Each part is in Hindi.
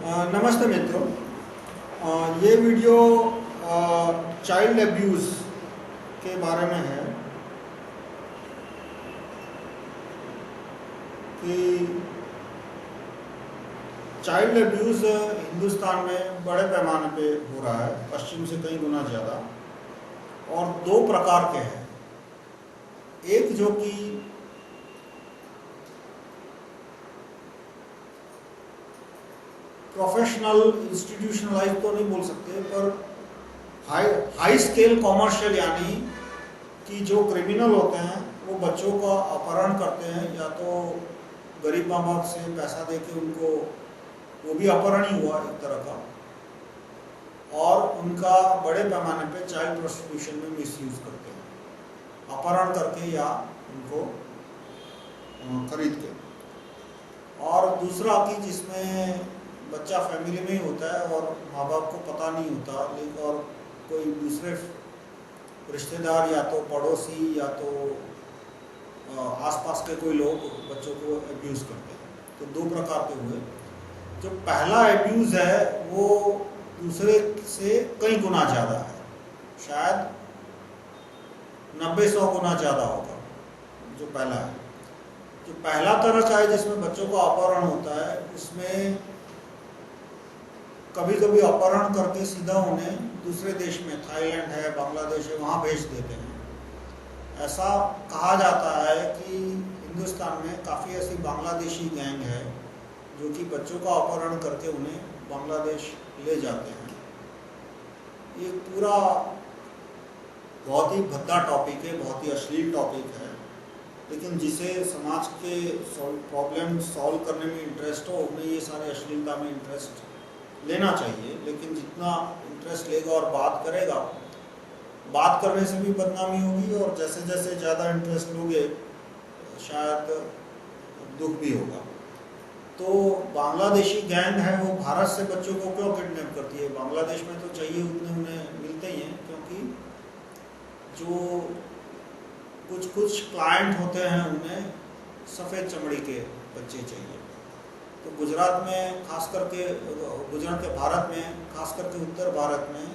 नमस्ते मित्रों। ये वीडियो चाइल्ड एब्यूज़ के बारे में है कि चाइल्ड एब्यूज़ हिंदुस्तान में बड़े पैमाने पे हो रहा है, पश्चिम से कई गुना ज़्यादा, और दो प्रकार के हैं। एक जो कि प्रोफेशनल इंस्टीट्यूशनलाइज तो नहीं बोल सकते, पर हाई स्केल कॉमर्शियल, यानी कि जो क्रिमिनल होते हैं वो बच्चों का अपहरण करते हैं, या तो गरीब माँ बाप से पैसा देके उनको, वो भी अपहरण ही हुआ एक तरह का, और उनका बड़े पैमाने पे चाइल्ड प्रोस्टिट्यूशन में मिसयूज करते हैं, अपहरण करके या उनको खरीद के। और दूसरा कि जिसमें बच्चा फैमिली में ही होता है और माँ बाप को पता नहीं होता, लेकिन और कोई दूसरे रिश्तेदार या तो पड़ोसी या तो आसपास के कोई लोग बच्चों को एब्यूज़ करते हैं। तो दो प्रकार के हुए। जो पहला एब्यूज़ है वो दूसरे से कई गुना ज़्यादा है, शायद 90-100 गुना ज़्यादा होगा। जो पहला है, जो पहला तरह का है जिसमें बच्चों का अपहरण होता है, उसमें कभी कभी अपहरण करके सीधा उन्हें दूसरे देश में, थाईलैंड है, बांग्लादेश है, वहाँ भेज देते हैं। ऐसा कहा जाता है कि हिंदुस्तान में काफ़ी ऐसी बांग्लादेशी गैंग है जो कि बच्चों का अपहरण करके उन्हें बांग्लादेश ले जाते हैं। ये पूरा बहुत ही भद्दा टॉपिक है, बहुत ही अश्लील टॉपिक है, लेकिन जिसे समाज के प्रॉब्लम सॉल्व करने में इंटरेस्ट हो, उन्हें ये सारे अश्लीलता में इंटरेस्ट लेना चाहिए। लेकिन जितना इंटरेस्ट लेगा और बात करेगा, बात करने से भी बदनामी होगी, और जैसे जैसे ज़्यादा इंटरेस्ट लोगे शायद दुख भी होगा। तो बांग्लादेशी गैंग है, वो भारत से बच्चों को क्यों किडनैप करती है? बांग्लादेश में तो चाहिए उतने उन्हें मिलते ही हैं, क्योंकि जो कुछ क्लाइंट होते हैं उन्हें सफ़ेद चमड़ी के बच्चे चाहिए। तो गुजरात में खास करके, गुजरात के भारत में खास करके उत्तर भारत में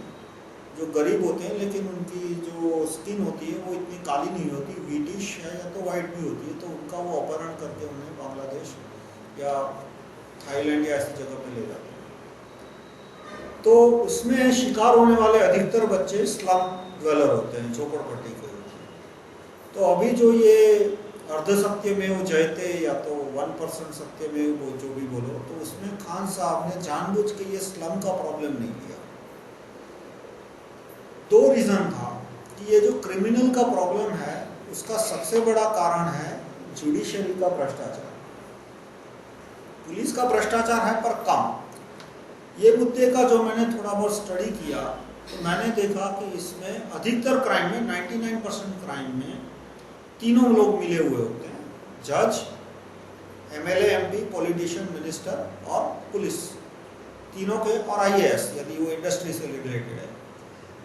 जो गरीब होते हैं लेकिन उनकी जो स्किन होती है वो इतनी काली नहीं होती, व्हीटिश है या तो वाइट भी होती है, तो उनका वो अपहरण करके उन्हें बांग्लादेश या थाईलैंड या ऐसी जगह पे ले जाते हैं। तो उसमें शिकार होने वाले अधिकतर बच्चे स्लम ड्वेलर होते हैं, झोपड़पट्टी के होते हैं। तो अभी जो ये अर्ध सत्य में वो जयते या तो 1% सत्य में वो जो भी बोलो, तो उसमें खान साहब ने जानबूझ के ये स्लम का प्रॉब्लम नहीं किया। दो रीज़न था कि ये जो क्रिमिनल का प्रॉब्लम है उसका सबसे बड़ा कारण है जुडिशरी का भ्रष्टाचार। पुलिस का भ्रष्टाचार है पर कम। ये मुद्दे का जो मैंने थोड़ा बहुत स्टडी किया तो मैंने देखा कि इसमें अधिकतर क्राइम में, 99% क्राइम में तीनों लोग मिले हुए होते हैं, जज, एमएलए, एमपी, पॉलिटिशियन, मिनिस्टर और पुलिस, तीनों के, और आईएएस यदि वो इंडस्ट्री से रिलेटेड है।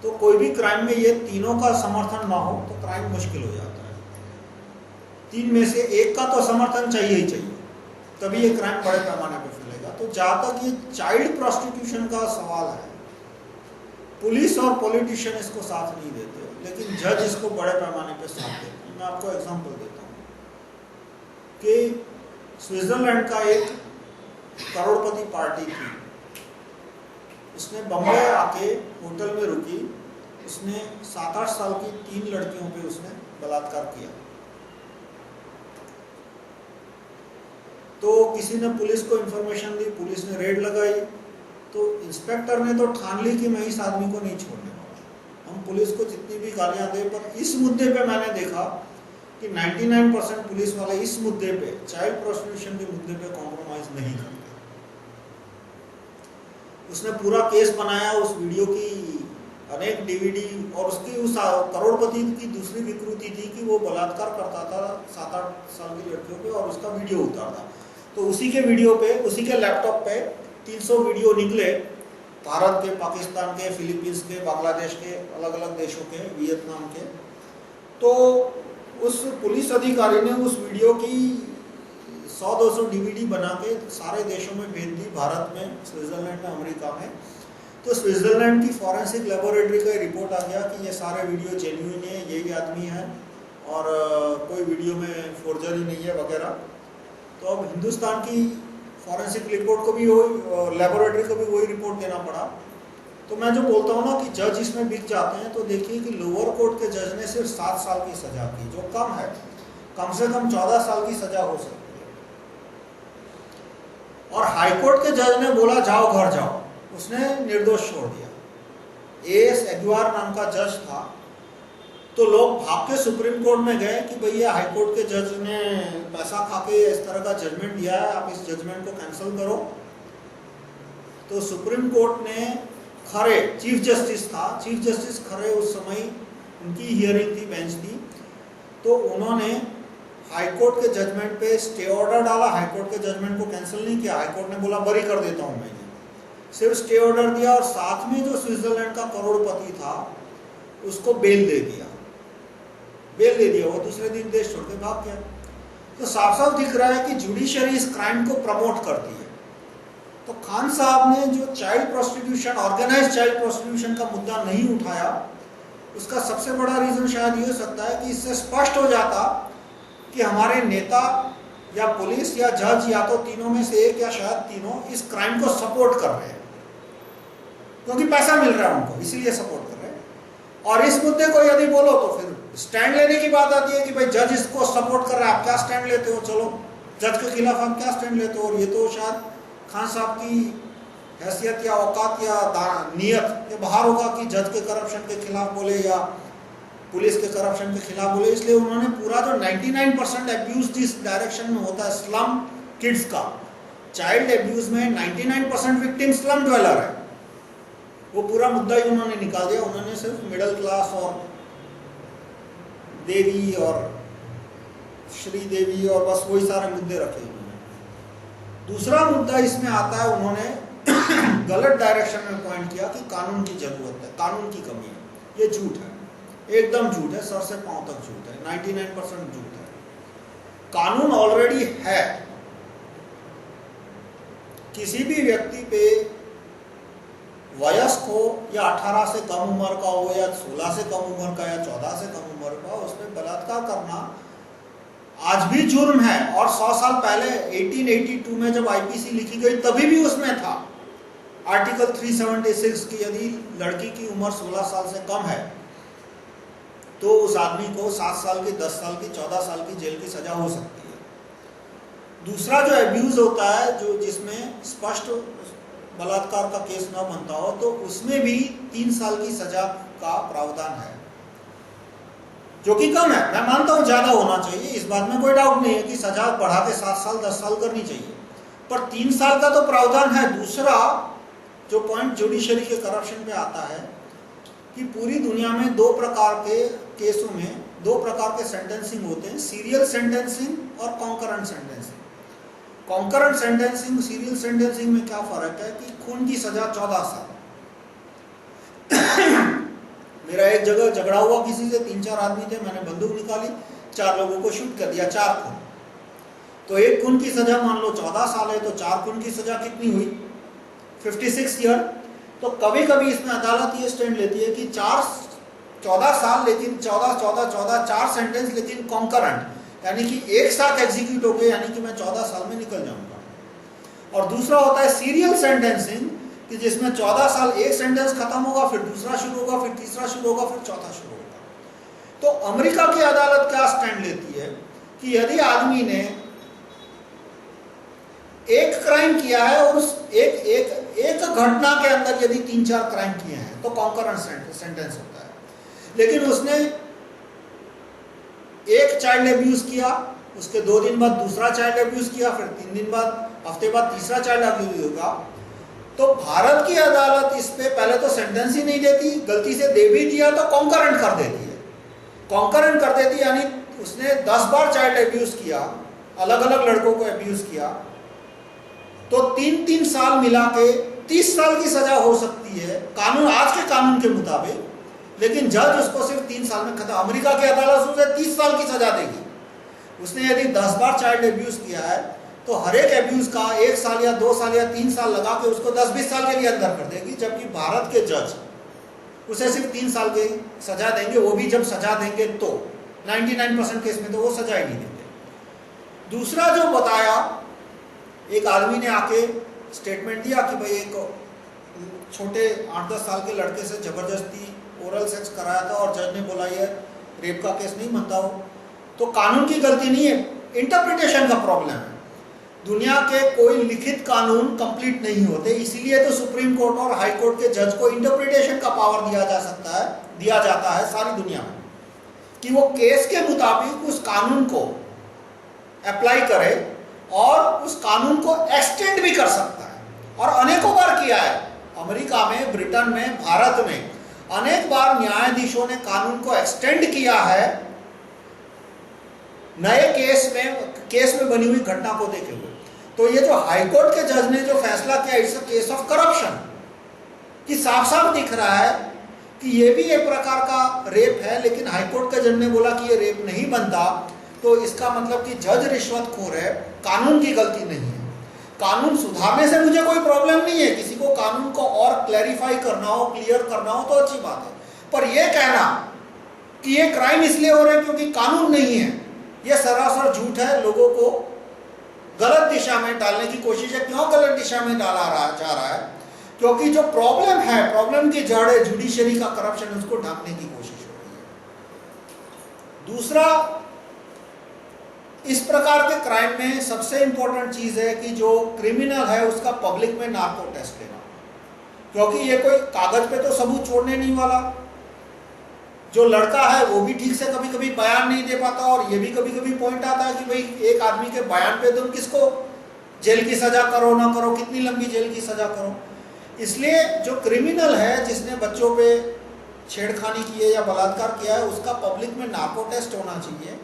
तो कोई भी क्राइम में ये तीनों का समर्थन ना हो तो क्राइम मुश्किल हो जाता है। तीन में से एक का तो समर्थन चाहिए ही चाहिए, तभी ये क्राइम बड़े पैमाने पर फैलेगा। तो जहाँ तक ये चाइल्ड प्रोस्टिट्यूशन का सवाल है, पुलिस और पॉलिटिशियन इसको साथ नहीं देते, लेकिन जज इसको बड़े पैमाने पर साथ देते हैं। मैं आपको एग्जांपल देता हूँ कि स्विट्जरलैंड का एक करोड़पति पार्टी थी, उसने बम्बई आके होटल में रुकी, उसने 7-8 साल की 3 लड़कियों पे उसने बलात्कार किया। तो किसी ने पुलिस को इंफॉर्मेशन दी, पुलिस ने रेड लगाई, तो इंस्पेक्टर ने तो ठान ली कि मैं इस आदमी को नहीं छोड़ने वाला। हम पुलिस को जितनी भी गालियां दें, पर इस मुद्दे पे मैंने देखा कि 99% पुलिस वाले इस मुद्दे पे, चाइल्ड प्रोस्टिट्यूशन के मुद्दे पे कॉम्प्रोमाइज नहीं करते। उसने पूरा केस बनाया, उस वीडियो की अनेक डीवीडी, और उसकी उस करोड़पति की दूसरी विकृति थी कि वो बलात्कार करता था 7-8 साल की लड़कियों पे और उसका वीडियो उतारता। तो उसी के वीडियो पे, उसी के लैपटॉप पे 300 वीडियो निकले, भारत के, पाकिस्तान के, फिलीपींस के, बांग्लादेश के, अलग अलग देशों के, वियतनाम के। तो उस पुलिस अधिकारी ने उस वीडियो की 100-200 डीवीडी बना के सारे देशों में भेज दी, भारत में, स्विट्जरलैंड में, अमेरिका में। तो स्विट्जरलैंड की फॉरेंसिक लेबोरेटरी का रिपोर्ट आ गया कि ये सारे वीडियो जेन्युइन है, यही आदमी है और कोई वीडियो में फोर्जरी नहीं है वगैरह। तो अब हिंदुस्तान की फॉरेंसिक रिपोर्ट को भी वही, लेबोरेटरी को भी वही रिपोर्ट देना पड़ा। तो मैं जो बोलता हूँ ना कि जज इसमें बिक जाते हैं, तो देखिए कि लोअर कोर्ट के जज ने सिर्फ 7 साल की सजा की, जो कम है, कम से कम 14 साल की सजा हो सकती है। और हाईकोर्ट के जज ने बोला जाओ घर जाओ, उसने निर्दोष छोड़ दिया। एएस एग्वार नाम का जज था। तो लोग भाग के सुप्रीम कोर्ट में गए कि भैया हाईकोर्ट के जज ने पैसा खा के इस तरह का जजमेंट दिया है, आप इस जजमेंट को कैंसिल करो। तो सुप्रीम कोर्ट ने, खरे चीफ जस्टिस था, चीफ जस्टिस खरे उस समय उनकी हियरिंग थी, बेंच थी, तो उन्होंने हाईकोर्ट के जजमेंट पे स्टे ऑर्डर डाला। हाईकोर्ट के जजमेंट को कैंसिल नहीं किया, हाईकोर्ट ने बोला बरी कर देता हूं मैं, सिर्फ स्टे ऑर्डर दिया। और साथ में जो स्विट्जरलैंड का करोड़पति था उसको बेल दे दिया, बेल दे दिया, वो दूसरे दिन देश छोड़ के भाग गया। तो साफ साफ दिख रहा है कि जुडिशरी इस क्राइम को प्रमोट करती है। तो खान साहब ने जो child prostitution, organised child prostitution का मुद्दा नहीं उठाया, उसका सबसे बड़ा रीजन शायद ये हो सकता है कि इससे स्पष्ट हो जाता कि हमारे नेता या पुलिस या जज, या तो तीनों में से एक या शायद तीनों, इस क्राइम को सपोर्ट कर रहे हैं, क्योंकि पैसा मिल रहा है उनको, इसीलिए सपोर्ट कर रहे हैं। और इस मुद्दे को यदि बोलो तो फिर स्टैंड लेने की बात आती है कि भाई जज इसको सपोर्ट कर रहा है, आप क्या स्टैंड लेते हो, चलो जज के खिलाफ आप क्या स्टैंड लेते हो। और ये तो शायद खान साहब की हैसियत या औकात या नियत के बाहर होगा कि जज के करप्शन के खिलाफ बोले या पुलिस के करप्शन के खिलाफ बोले। इसलिए उन्होंने पूरा जो 99% एब्यूज जिस डायरेक्शन में होता है स्लम किड्स का, चाइल्ड एब्यूज में 99% विक्टिम स्लम ड्वेलर है, वो पूरा मुद्दा ही उन्होंने निकाल दिया। उन्होंने सिर्फ मिडिल क्लास और देवी और श्रीदेवी और बस वही सारे मुद्दे रखे। दूसरा मुद्दा इसमें आता है, उन्होंने गलत डायरेक्शन में पॉइंट किया कि कानून की जरूरत है, कानून की कमी है। ये झूठ है, एकदम झूठ है, सर से पांव तक झूठ है, 99% झूठ है। कानून ऑलरेडी है। किसी भी व्यक्ति पे वयस्क हो या 18 से कम उम्र का हो या 16 से कम उम्र का या 14 से कम उम्र का, उस पर बलात्कार करना आज भी जुर्म है। और 100 साल पहले 1882 में जब आईपीसी लिखी गई तभी भी उसमें था आर्टिकल 376 की यदि लड़की की उम्र 16 साल से कम है तो उस आदमी को 7 साल की, 10 साल की, 14 साल की जेल की सजा हो सकती है। दूसरा जो एब्यूज होता है, जो जिसमें स्पष्ट बलात्कार का केस न बनता हो, तो उसमें भी 3 साल की सजा का प्रावधान है, जो कि कम है। मैं मानता हूं ज्यादा होना चाहिए, इस बात में कोई डाउट नहीं है कि सजा बढ़ा के 7 साल 10 साल करनी चाहिए, पर 3 साल का तो प्रावधान है। दूसरा जो पॉइंट जुडिशरी के करप्शन पे आता है कि पूरी दुनिया में 2 प्रकार के केसों में 2 प्रकार के सेंटेंसिंग होते हैं, सीरियल सेंटेंसिंग और concurrent sentencing. Concurrent sentencing, serial sentencing में क्या फर्क है कि खून की सजा 14 साल। मेरा एक जगह झगड़ा हुआ किसी से, 3-4 आदमी थे, मैंने बंदूक निकाली, 4 लोगों को शूट कर दिया, 4 खून। तो एक खून की सजा मान लो 14 साल है, तो 4 खून की सजा कितनी हुई, 56 ईयर। तो कभी कभी इसमें अदालत ये स्टैंड लेती है कि 14 साल, लेकिन 14 4 सेंटेंस लेकिन कॉन्करेंट, यानी कि एक साथ एग्जीक्यूट हो गए, यानी कि मैं 14 साल में निकल जाऊंगा। और दूसरा होता है सीरियल सेंटेंसिंग, कि जिसमें 14 साल एक सेंटेंस खत्म होगा, फिर दूसरा शुरू होगा, फिर तीसरा शुरू होगा, फिर चौथा शुरू होगा। तो अमेरिका की अदालत क्या स्टैंड लेती है कि यदि आदमी ने एक क्राइम किया है और उस एक घटना के अंदर यदि 3-4 क्राइम किए हैं तो कॉन्करेंट सेंटेंस होता है। लेकिन उसने एक चाइल्ड एब्यूज किया, उसके 2 दिन बाद दूसरा चाइल्ड एब्यूज किया, फिर 3 दिन बाद, हफ्ते बाद तीसरा चाइल्ड एब्यूज होगा, तो भारत की अदालत इस पे पहले तो सेंटेंस ही नहीं देती, गलती से दे भी दिया तो कॉन्करेंट कर देती है। कॉन्करेंट कर देती यानी उसने 10 बार चाइल्ड एब्यूज किया, अलग अलग लड़कों को एब्यूज किया, तो 3-3 साल मिला के 30 साल की सजा हो सकती है कानून, आज के कानून के मुताबिक। लेकिन जज उसको सिर्फ 3 साल में खत्म। अमेरिका की अदालत उसे 30 साल की सजा देगी। उसने यदि 10 बार चाइल्ड एब्यूज किया है तो हर एक एब्यूज का 1 साल या 2 साल या 3 साल लगा के उसको 10-20 साल के लिए अंदर कर देगी, जबकि भारत के जज उसे सिर्फ 3 साल की सजा देंगे, वो भी जब सजा देंगे तो 99% केस में तो वो सजा ही नहीं देंगे। दूसरा जो बताया, एक आदमी ने आके स्टेटमेंट दिया कि भाई एक छोटे 8-10 साल के लड़के से जबरदस्ती ओरल सेक्स कराया था और जज ने बोला ये रेप का केस नहीं बनता हो। तो कानून की गलती नहीं है, इंटरप्रिटेशन का प्रॉब्लम है। दुनिया के कोई लिखित कानून कंप्लीट नहीं होते, इसीलिए तो सुप्रीम कोर्ट और हाई कोर्ट के जज को इंटरप्रिटेशन का पावर दिया जाता है सारी दुनिया में, कि वो केस के मुताबिक उस कानून को अप्लाई करे और उस कानून को एक्सटेंड भी कर सकता है, और अनेकों बार किया है। अमेरिका में, ब्रिटेन में, भारत में अनेक बार न्यायाधीशों ने कानून को एक्सटेंड किया है नए केस में बनी हुई घटना को देखे हुए। तो ये जो हाईकोर्ट के जज ने जो फैसला किया, it's a case of corruption, कि साफ साफ दिख रहा है कि ये भी एक प्रकार का रेप है, लेकिन हाईकोर्ट के जज ने बोला कि ये रेप नहीं बनता, तो इसका मतलब कि जज रिश्वतखोर है, कानून की गलती नहीं है। कानून सुधारने से मुझे कोई प्रॉब्लम नहीं है, किसी को कानून को और क्लैरिफाई करना हो, क्लियर करना हो तो अच्छी बात है, पर यह कहना कि ये क्राइम इसलिए हो रहे हैं क्योंकि कानून नहीं है, यह सरासर झूठ है। लोगों को गलत दिशा में डालने की कोशिश है। क्यों गलत दिशा में डाला जा रहा है? क्योंकि जो प्रॉब्लम है, प्रॉब्लम की जड़ है जुडिशरी का करप्शन, उसको ढकने की कोशिश हो रही है। दूसरा, इस प्रकार के क्राइम में सबसे इंपॉर्टेंट चीज है कि जो क्रिमिनल है उसका पब्लिक में नार्को टेस्ट लेना, क्योंकि ये कोई कागज पे तो सबूत छोड़ने नहीं वाला। जो लड़का है वो भी ठीक से कभी कभी बयान नहीं दे पाता, और ये भी कभी कभी पॉइंट आता है कि भाई एक आदमी के बयान पे तुम किसको जेल की सजा करो ना करो, कितनी लंबी जेल की सजा करो। इसलिए जो क्रिमिनल है जिसने बच्चों पे छेड़खानी की है या बलात्कार किया है, उसका पब्लिक में नार्को टेस्ट होना चाहिए।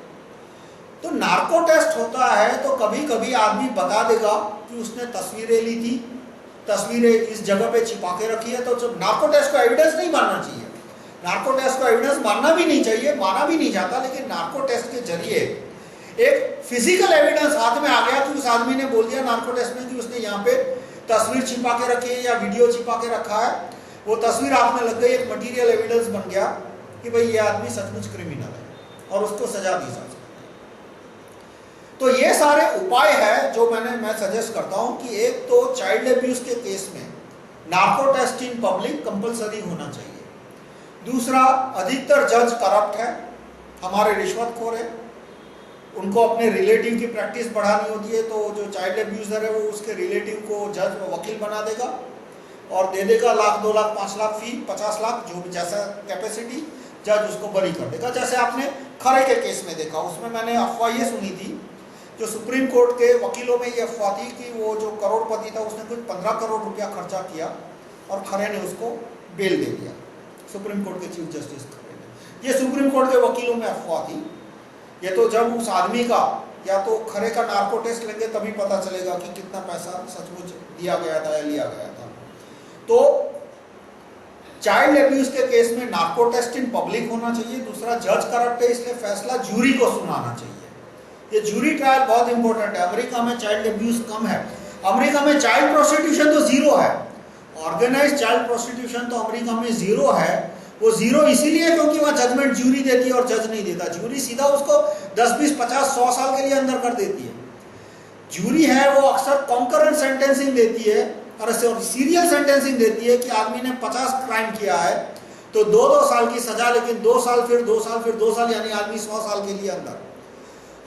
तो नार्को टेस्ट होता है तो कभी कभी आदमी बता देगा कि उसने तस्वीरें ली थी, तस्वीरें इस जगह पे छिपा के रखी है, तो जब नार्को टेस्ट को एविडेंस नहीं मानना चाहिए। नार्को टेस्ट को एविडेंस मानना भी नहीं चाहिए, माना भी नहीं जाता, लेकिन नार्को टेस्ट के जरिए एक फिजिकल एविडेंस हाथ में आ गया कि उस आदमी ने बोल दिया नार्को टेस्ट में कि उसने यहाँ पे तस्वीर छिपा के रखी है या वीडियो छिपा के रखा है, वो तस्वीर हाथ में लग गई, एक मटीरियल एविडेंस बन गया कि भाई ये आदमी सचमुच क्रिमिनल है और उसको सजा दी जा सकती है। तो ये सारे उपाय है जो मैं सजेस्ट करता हूं कि एक तो चाइल्ड एब्यूज के केस में narco test in public compulsory होना चाहिए। दूसरा, अधिकतर जज करप्ट है, हमारे रिश्वतखोर है, उनको अपने रिलेटिव की प्रैक्टिस बढ़ानी होती है, तो जो चाइल्ड एब्यूजर है वो उसके रिलेटिव को जज वकील बना देगा और दे देगा 1 लाख 2 लाख 5 लाख फी, 50 लाख जो भी जैसा कैपेसिटी, जज उसको बरी कर देगा। जैसे आपने खरे के केस में देखा, उसमें मैंने अफवाह ये सुनी थी, जो सुप्रीम कोर्ट के वकीलों में ये अफवाह थी कि वो जो करोड़पति था उसने कुछ 15 करोड़ रुपया खर्चा किया और खरे ने उसको बेल दे दिया, सुप्रीम कोर्ट के चीफ जस्टिस खरे ने। ये सुप्रीम कोर्ट के वकीलों में अफवाह थी। ये तो जब उस आदमी का या तो खरे का नार्को टेस्ट लेंगे तभी पता चलेगा कि कितना पैसा सचमुच दिया गया था या लिया गया था। तो चाइल्ड एब्यूज के केस में नार्को टेस्ट इन पब्लिक होना चाहिए। दूसरा, जज करप्ट है इसलिए फैसला जूरी को सुनाना चाहिए। ये जूरी ट्रायल बहुत इंपॉर्टेंट है। अमेरिका में चाइल्ड एब्यूज कम है, अमेरिका में चाइल्ड प्रोस्टिट्यूशन तो 0 है, ऑर्गेनाइज्ड चाइल्ड प्रोस्टिट्यूशन तो अमेरिका में 0 है। वो 0 इसीलिए क्योंकि वहाँ जजमेंट जूरी देती है और जज नहीं देता। जूरी सीधा उसको 10, 20, 50, 100 साल के लिए अंदर कर देती है। जूरी है वो अक्सर कॉन्करेंट सेंटेंसिंग देती है और सीरियल सेंटेंसिंग देती है कि आदमी ने 50 क्राइम किया है तो 2-2 साल की सजा, लेकिन 2 साल फिर 2 साल फिर 2 साल, यानी आदमी 100 साल के लिए अंदर।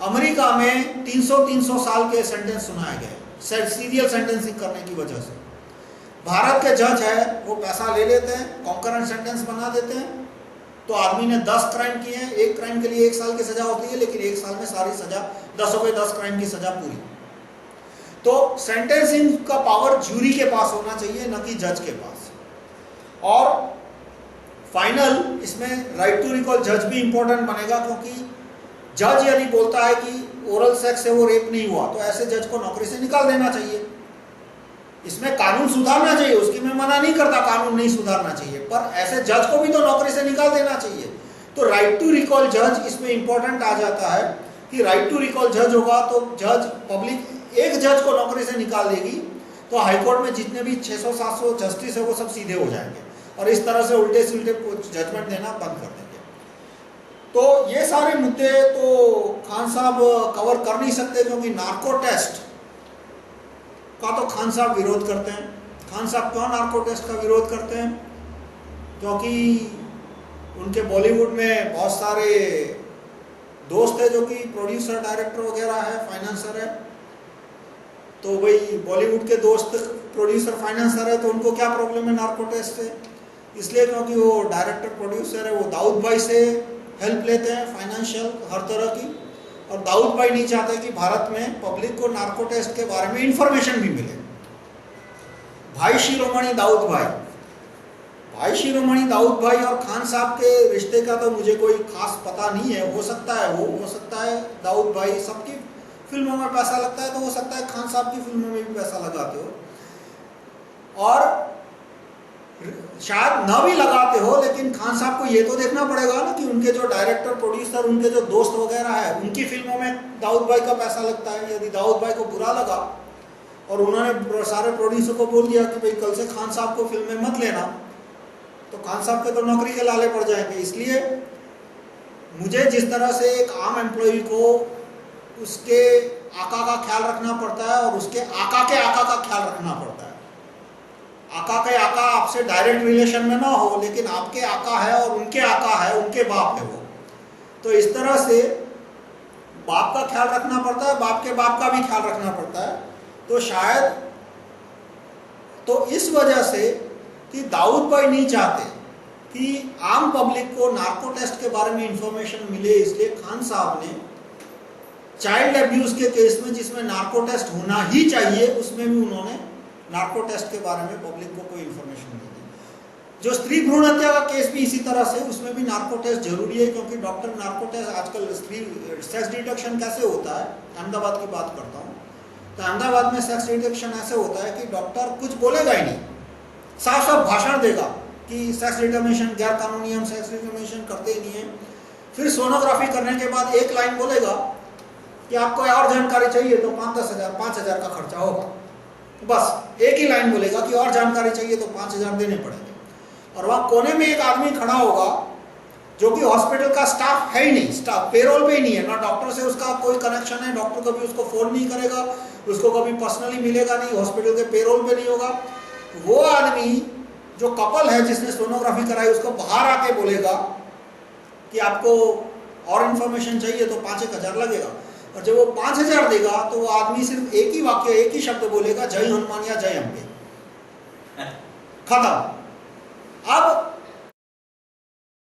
अमेरिका में 300 साल के सेंटेंस सुनाए गए सीरियल सेंटेंसिंग करने की वजह से। भारत के जज है वो पैसा ले लेते हैं, कॉन्करेंट सेंटेंस बना देते हैं, तो आदमी ने 10 क्राइम किए हैं, एक क्राइम के लिए 1 साल की सजा होती है, लेकिन 1 साल में सारी सजा 10 हो गई, 10 क्राइम की सजा पूरी। तो सेंटेंसिंग का पावर जूरी के पास होना चाहिए, न कि जज के पास। और फाइनल इसमें राइट टू रिकॉल जज भी इंपॉर्टेंट बनेगा, क्योंकि जज यदि बोलता है कि ओरल सेक्स से वो रेप नहीं हुआ तो ऐसे जज को नौकरी से निकाल देना चाहिए। इसमें कानून सुधारना चाहिए, उसकी मैं मना नहीं करता, कानून नहीं सुधारना चाहिए, पर ऐसे जज को भी तो नौकरी से निकाल देना चाहिए। तो राइट टू रिकॉल जज इसमें इंपॉर्टेंट आ जाता है कि राइट टू रिकॉल जज होगा तो जज पब्लिक एक जज को नौकरी से निकाल देगी तो हाईकोर्ट में जितने भी 600-700 जस्टिस है वो सब सीधे हो जाएंगे और इस तरह से उल्टे सीधे जजमेंट देना बंद कर देंगे। तो ये सारे मुद्दे तो खान साहब कवर कर नहीं सकते, क्योंकि नार्को टेस्ट का तो खान साहब विरोध करते हैं। खान साहब क्यों नार्को टेस्ट का विरोध करते हैं? क्योंकि उनके बॉलीवुड में बहुत सारे दोस्त है जो कि प्रोड्यूसर, डायरेक्टर वगैरह है, फाइनेंसर है। तो वही बॉलीवुड के दोस्त प्रोड्यूसर, फाइनेंसर है, तो उनको क्या प्रॉब्लम है नार्को टेस्ट से? इसलिए क्योंकि वो डायरेक्टर, प्रोड्यूसर है, वो दाऊद भाई से हेल्प लेते हैं फाइनेंशियल हर तरह की, और दाऊद भाई नहीं चाहते कि भारत में पब्लिक को नार्को टेस्ट के बारे में इंफॉर्मेशन भी मिले। भाई शिरोमणि दाऊद भाई, भाई शिरोमणि दाऊद भाई और खान साहब के रिश्ते का तो मुझे कोई खास पता नहीं है। हो सकता है हो सकता है दाऊद भाई सबकी फिल्मों में पैसा लगता है, तो हो सकता है खान साहब की फिल्मों में भी पैसा लगाते हो, और शायद ना भी लगाते हो, लेकिन खान साहब को ये तो देखना पड़ेगा ना कि उनके जो डायरेक्टर, प्रोड्यूसर, उनके जो दोस्त वगैरह है, उनकी फिल्मों में दाऊद भाई का पैसा लगता है। यदि दाऊद भाई को बुरा लगा और उन्होंने सारे प्रोड्यूसर को बोल दिया कि भाई कल से खान साहब को फिल्म में मत लेना, तो खान साहब के तो नौकरी के लाले पड़ जाएंगे। इसलिए मुझे जिस तरह से एक आम एम्प्लॉय को उसके आका का ख्याल रखना पड़ता है और उसके आका के आका का ख्याल रखना पड़ता है। आका के आका आपसे डायरेक्ट रिलेशन में ना हो, लेकिन आपके आका है और उनके आका है, उनके बाप है वो, तो इस तरह से बाप का ख्याल रखना पड़ता है, बाप के बाप का भी ख्याल रखना पड़ता है। तो शायद तो इस वजह से कि दाऊद भाई नहीं चाहते कि आम पब्लिक को नार्को टेस्ट के बारे में इंफॉर्मेशन मिले, इसलिए खान साहब ने चाइल्ड अब्यूज के केस में जिसमें नार्को टेस्ट होना ही चाहिए, उसमें भी उन्होंने नार्को टेस्ट के बारे में पब्लिक को कोई इंफॉर्मेशन नहीं दी। जो स्त्री भ्रूण हत्या का केस भी इसी तरह से, उसमें भी नार्को टेस्ट जरूरी है, क्योंकि डॉक्टर नार्को टेस्ट आजकल सेक्स डिटेक्शन कैसे होता है, अहमदाबाद की बात करता हूँ, तो अहमदाबाद में सेक्स डिटेक्शन ऐसे होता है कि डॉक्टर कुछ बोलेगा ही नहीं, साफ साफ भाषण देगा कि सेक्स डिटर्मिनेशन गैर कानूनी, हम सेक्स डिटर्मिनेशन करते ही नहीं है। फिर सोनोग्राफी करने के बाद एक लाइन बोलेगा कि आपको और जानकारी चाहिए तो 5-10 हज़ार, 5,000 का खर्चा होगा। बस एक ही लाइन बोलेगा कि और जानकारी चाहिए तो 5,000 देने पड़ेंगे। और वहाँ कोने में एक आदमी खड़ा होगा जो कि हॉस्पिटल का स्टाफ है ही नहीं, स्टाफ पेरोल पे ही नहीं है, ना डॉक्टर से उसका कोई कनेक्शन है, डॉक्टर कभी उसको फोन नहीं करेगा, उसको कभी पर्सनली मिलेगा नहीं, हॉस्पिटल के पेरोल पे नहीं होगा। वो आदमी जो कपल है जिसने सोनोग्राफी कराई, उसको बाहर आके बोलेगा कि आपको और इंफॉर्मेशन चाहिए तो 5-1 हज़ार लगेगा, और जब वो 5,000 देगा तो वो आदमी सिर्फ एक ही वाक्य, एक ही शब्द बोलेगा, जय हनुमान या जय अम्बे, खत्म। अब